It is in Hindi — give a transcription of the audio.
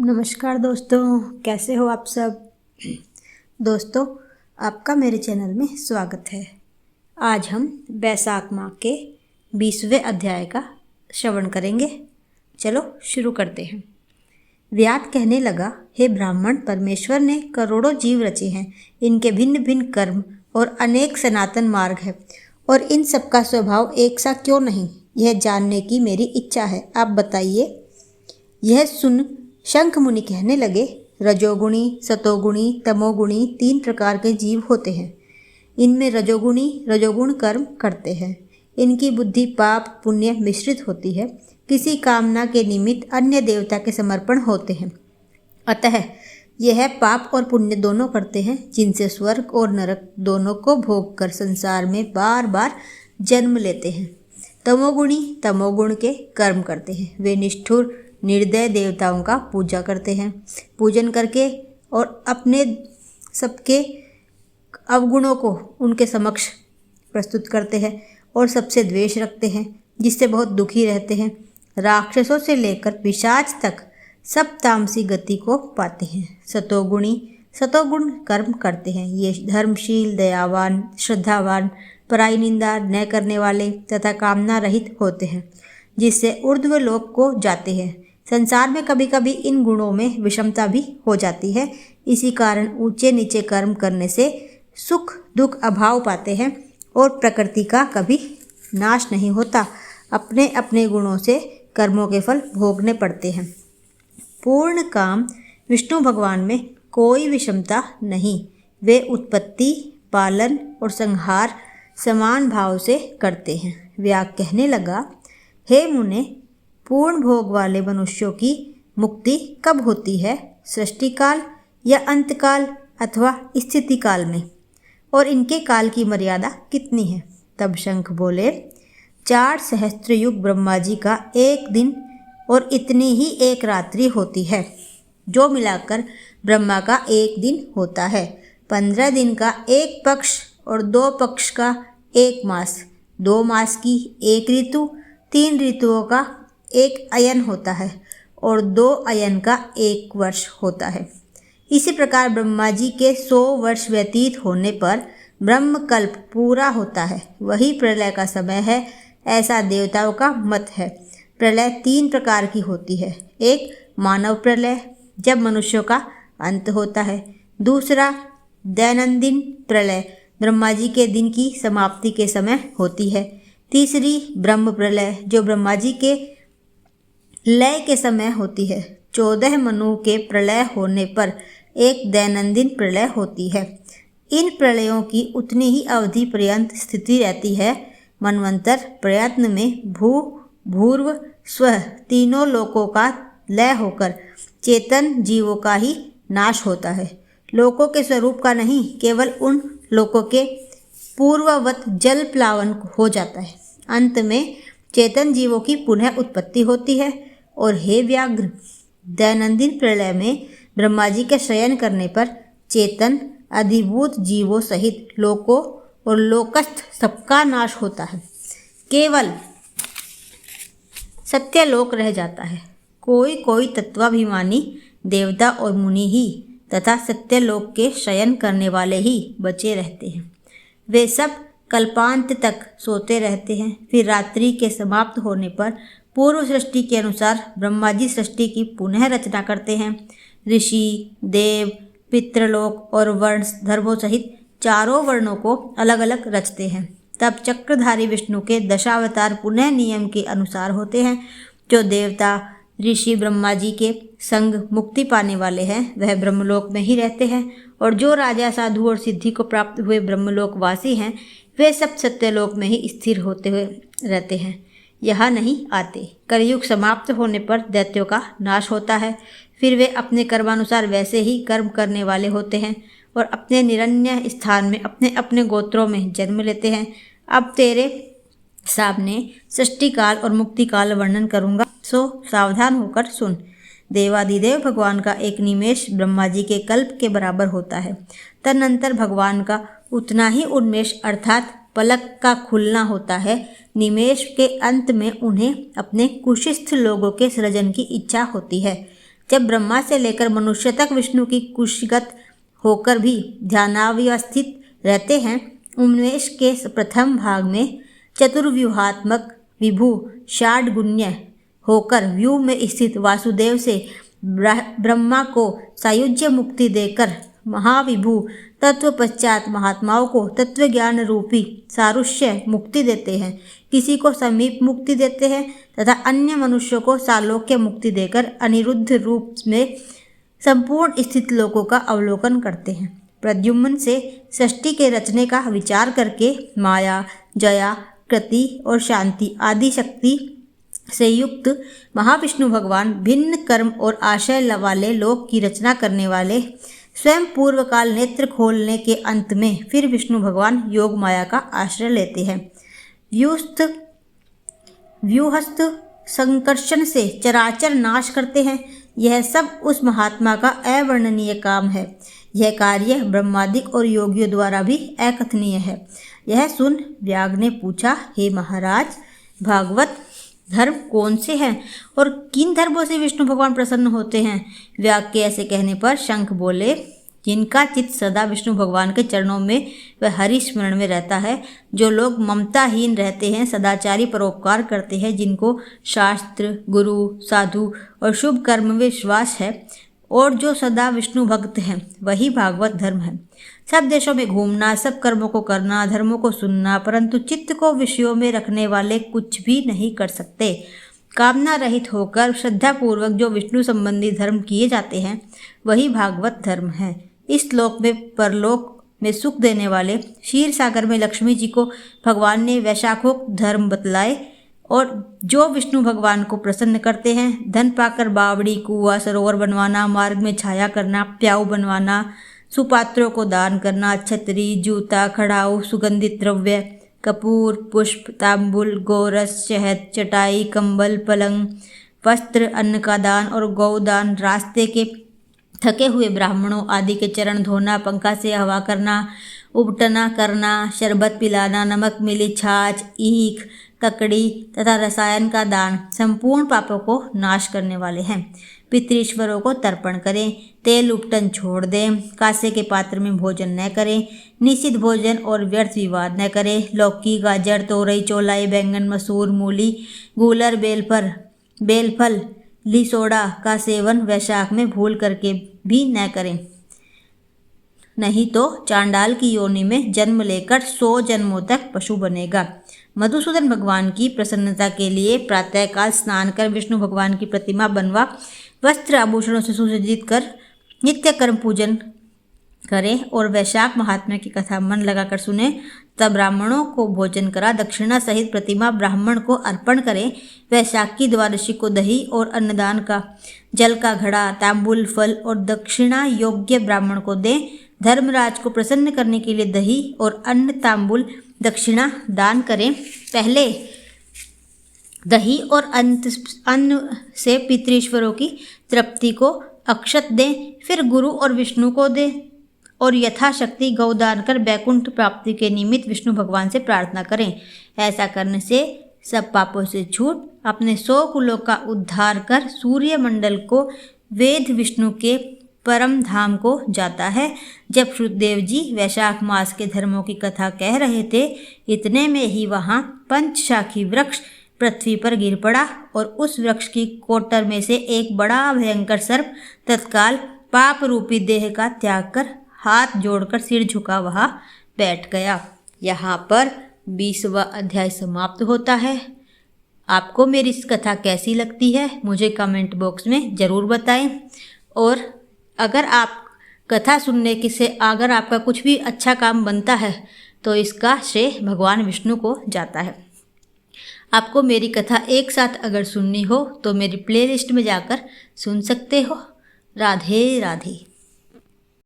नमस्कार दोस्तों, कैसे हो आप सब। दोस्तों, आपका मेरे चैनल में स्वागत है। आज हम बैसाख माह के 20वें अध्याय का श्रवण करेंगे। चलो शुरू करते हैं। व्यास कहने लगा, हे ब्राह्मण, परमेश्वर ने करोड़ों जीव रचे हैं। इनके भिन्न भिन्न कर्म और अनेक सनातन मार्ग है, और इन सबका स्वभाव एक सा क्यों नहीं, यह जानने की मेरी इच्छा है। आप बताइए। यह सुन शंख मुनि कहने लगे, रजोगुणी, सतोगुणी, तमोगुणी 3 प्रकार के जीव होते हैं। इनमें रजोगुण कर्म करते हैं। इनकी बुद्धि पाप पुण्य मिश्रित होती है। किसी कामना के निमित्त अन्य देवता के समर्पण होते हैं। अतः यह पाप और पुण्य दोनों करते हैं, जिनसे स्वर्ग और नरक दोनों को भोग कर संसार में बार बार जन्म लेते हैं। तमोगुणी तमोगुण के कर्म करते हैं। वे निष्ठुर निर्दय देवताओं का पूजा करते हैं, पूजन करके और अपने सबके अवगुणों को उनके समक्ष प्रस्तुत करते हैं और सबसे द्वेष रखते हैं, जिससे बहुत दुखी रहते हैं। राक्षसों से लेकर पिशाच तक सब तामसी गति को पाते हैं। सतोगुण कर्म करते हैं। ये धर्मशील, दयावान, श्रद्धावान, पराई निंदा न करने वाले तथा कामना रहित होते हैं, जिससे ऊर्ध्व लोक को जाते हैं। संसार में कभी कभी इन गुणों में विषमता भी हो जाती है। इसी कारण ऊंचे नीचे कर्म करने से सुख दुख अभाव पाते हैं और प्रकृति का कभी नाश नहीं होता। अपने अपने गुणों से कर्मों के फल भोगने पड़ते हैं। पूर्ण काम विष्णु भगवान में कोई विषमता नहीं। वे उत्पत्ति, पालन और संहार समान भाव से करते हैं। व्यास कहने लगा, हे मुने, पूर्ण भोग वाले मनुष्यों की मुक्ति कब होती है? सृष्टि काल या अंत काल अथवा स्थिति काल में? और इनके काल की मर्यादा कितनी है? तब शंख बोले, 4 सहस्त्र युग ब्रह्मा जी का एक दिन और इतनी ही एक रात्रि होती है, जो मिलाकर ब्रह्मा का एक दिन होता है। 15 दिन का एक पक्ष और 2 पक्ष का एक मास, 2 मास की एक ऋतु, 3 ऋतुओं का एक अयन होता है और 2 अयन का एक वर्ष होता है। इसी प्रकार ब्रह्मा जी के 100 वर्ष व्यतीत होने पर ब्रह्मकल्प पूरा होता है। वही प्रलय का समय है, ऐसा देवताओं का मत है। प्रलय 3 प्रकार की होती है। एक मानव प्रलय, जब मनुष्यों का अंत होता है। दूसरा दैनंदिन प्रलय, ब्रह्मा जी के दिन की समाप्ति के समय होती है। तीसरी ब्रह्म प्रलय, जो ब्रह्मा जी के लय के समय होती है। 14 मनु के प्रलय होने पर एक दैनंदिन प्रलय होती है। इन प्रलयों की उतनी ही अवधि पर्यंत स्थिति रहती है। मनवंतर प्रयत्न में भूर्व स्व तीनों लोकों का लय होकर चेतन जीवों का ही नाश होता है। लोकों के स्वरूप का नहीं, केवल उन लोकों के पूर्ववत जल प्लावन हो जाता है। अंत में चेतन जीवों की पुनः उत्पत्ति होती है। और हे व्याघ्र, दैनंदिन प्रलय में ब्रह्मा जी के शयन करने पर चेतन अधिभूत जीवों सहित लोकों और लोकस्थ सबका नाश होता है। केवल सत्यलोक रह जाता है। कोई कोई तत्वाभिमानी देवता और मुनि ही तथा सत्यलोक के शयन करने वाले ही बचे रहते हैं। वे सब कल्पांत तक सोते रहते हैं। फिर रात्रि के समाप्त होने पर पूर्व सृष्टि के अनुसार ब्रह्मा जी सृष्टि की पुनः रचना करते हैं। ऋषि, देव, पितृलोक और वर्ण धर्मों सहित 4 वर्णों को अलग अलग रचते हैं। तब चक्रधारी विष्णु के दशावतार पुनः नियम के अनुसार होते हैं। जो देवता ऋषि ब्रह्मा जी के संग मुक्ति पाने वाले हैं, वह ब्रह्मलोक में ही रहते हैं। और जो राजा, साधु और सिद्धि को प्राप्त हुए ब्रह्मलोकवासी हैं, वे सब सत्यलोक में ही स्थिर होते हुए रहते हैं, यहाँ नहीं आते। कलयुग समाप्त होने पर दैत्यों का नाश होता है। फिर वे अपने कर्मानुसार वैसे ही कर्म करने वाले होते हैं और अपने निरन्य स्थान में अपने अपने गोत्रों में जन्म लेते हैं। अब तेरे सामने सृष्टि काल और मुक्ति काल वर्णन करूँगा, सो सावधान होकर सुन। देवादिदेव भगवान का एक निमेष ब्रह्मा जी के कल्प के बराबर होता है। तदनंतर भगवान का उतना ही उन्मेष अर्थात पलक का खुलना होता है। निमेष के अंत में उन्हें अपने कुशिस्थ लोगों के सृजन की इच्छा होती है। जब ब्रह्मा से लेकर मनुष्य तक विष्णु की कुशगत होकर भी ध्यानावस्थित रहते हैं, उन्मेष के प्रथम भाग में चतुर्व्यूहात्मक विभु षाड्गुण्य होकर व्यूह में स्थित वासुदेव से ब्रह्मा को सायुज्य मुक्ति देकर महाविभु तत्व पश्चात महात्माओं को तत्व ज्ञान रूपी सारुष्य मुक्ति देते हैं, किसी को समीप मुक्ति देते हैं तथा अन्य मनुष्यों को सालोक्य मुक्ति देकर अनिरुद्ध रूप में संपूर्ण स्थित लोकों का अवलोकन करते हैं। प्रद्युम्न से सृष्टि के रचने का विचार करके माया, जया, कृति और शांति आदि शक्ति से युक्त महाविष्णु भगवान भिन्न कर्म और आशय वाले लोक की रचना करने वाले, स्वयं पूर्व काल नेत्र खोलने के अंत में फिर विष्णु भगवान योग माया का आश्रय लेते हैं। व्यूहस्थ संकर्षण से चराचर नाश करते हैं। यह सब उस महात्मा का अवर्णनीय काम है। यह कार्य ब्रह्मादिक और योगियों द्वारा भी अकथनीय है। यह सुन व्याग ने पूछा, हे महाराज, भागवत धर्म कौन से हैं और किन धर्मों से विष्णु भगवान प्रसन्न होते हैं? व्याग के ऐसे कहने पर शंख बोले, जिनका चित्त सदा विष्णु भगवान के चरणों में व हरि स्मरण में रहता है, जो लोग ममताहीन रहते हैं, सदाचारी परोपकार करते हैं, जिनको शास्त्र, गुरु, साधु और शुभ कर्म में विश्वास है और जो सदा विष्णु भक्त हैं, वही भागवत धर्म है। सब देशों में घूमना, सब कर्मों को करना, धर्मों को सुनना, परंतु चित्त को विषयों में रखने वाले कुछ भी नहीं कर सकते। कामना रहित होकर श्रद्धापूर्वक जो विष्णु संबंधी धर्म किए जाते हैं, वही भागवत धर्म है। इस लोक में परलोक में सुख देने वाले क्षीर सागर में लक्ष्मी जी को भगवान ने वैशाखोक्त धर्म बतलाए और जो विष्णु भगवान को प्रसन्न करते हैं, धन पाकर बावड़ी, कुआं, सरोवर बनवाना, मार्ग में छाया करना, प्याऊ बनवाना, सुपात्रों को दान करना, छतरी, जूता, खड़ाऊ, सुगंधित द्रव्य, कपूर, पुष्प, तांबुल, गोरस, शहद, चटाई, कंबल, पलंग, वस्त्र, अन्न का दान और गौदान, रास्ते के थके हुए ब्राह्मणों आदि के चरण धोना, पंखा से हवा करना, उबटना करना, शरबत पिलाना, नमक मिली छाछ, ईख, ककड़ी तथा रसायन का दान संपूर्ण पापों को नाश करने वाले हैं। पितृश्वरों को तर्पण करें, तेल उपटन छोड़ दें, कांसे के पात्र में भोजन न करें, निषिद्ध भोजन और व्यर्थ विवाद न करें, लौकी, गाजर, तोरई, चौलाई, बैंगन, मसूर, मूली, गूलर, बेलफल, लिसोड़ा का सेवन वैशाख में भूल करके भी न करें, नहीं तो चांडाल की योनि में जन्म लेकर 100 जन्मों तक पशु बनेगा। मधुसूदन भगवान की प्रसन्नता के लिए प्रातःकाल स्नान कर विष्णु भगवान की प्रतिमा बनवा वस्त्र आभूषणों से सुसज्जित कर नित्य कर्म पूजन करें और वैशाख महात्म्य की कथा मन लगाकर सुने। तब ब्राह्मणों को भोजन करा दक्षिणा सहित प्रतिमा ब्राह्मण को अर्पण करें। वैशाख की द्वादशी को दही और अन्नदान का जल का घड़ा, तांबुल, फल और दक्षिणा योग्य ब्राह्मण को दें। धर्मराज को प्रसन्न करने के लिए दही और अन्न, तांबुल, दक्षिणा दान करें। पहले दही और अन्न से पितृश्वरों की तृप्ति को अक्षत दें, फिर गुरु और विष्णु को दें और यथाशक्ति गौदान कर वैकुंठ प्राप्ति के निमित्त विष्णु भगवान से प्रार्थना करें। ऐसा करने से सब पापों से छूट अपने 100 कुलों का उद्धार कर सूर्य मंडल को वेद विष्णु के परम धाम को जाता है। जब श्रुतदेव जी वैशाख मास के धर्मों की कथा कह रहे थे, इतने में ही वहाँ पंचशाखी वृक्ष पृथ्वी पर गिर पड़ा और उस वृक्ष की कोटर में से एक बड़ा भयंकर सर्प तत्काल पाप रूपी देह का त्याग कर हाथ जोड़कर सिर झुका वहाँ बैठ गया। यहाँ पर 20वां अध्याय समाप्त होता है। आपको मेरी इस कथा कैसी लगती है मुझे कमेंट बॉक्स में ज़रूर बताएं। और अगर आप कथा सुनने के से अगर आपका कुछ भी अच्छा काम बनता है तो इसका श्रेय भगवान विष्णु को जाता है। आपको मेरी कथा एक साथ अगर सुननी हो तो मेरी प्लेलिस्ट में जाकर सुन सकते हो। राधे राधे।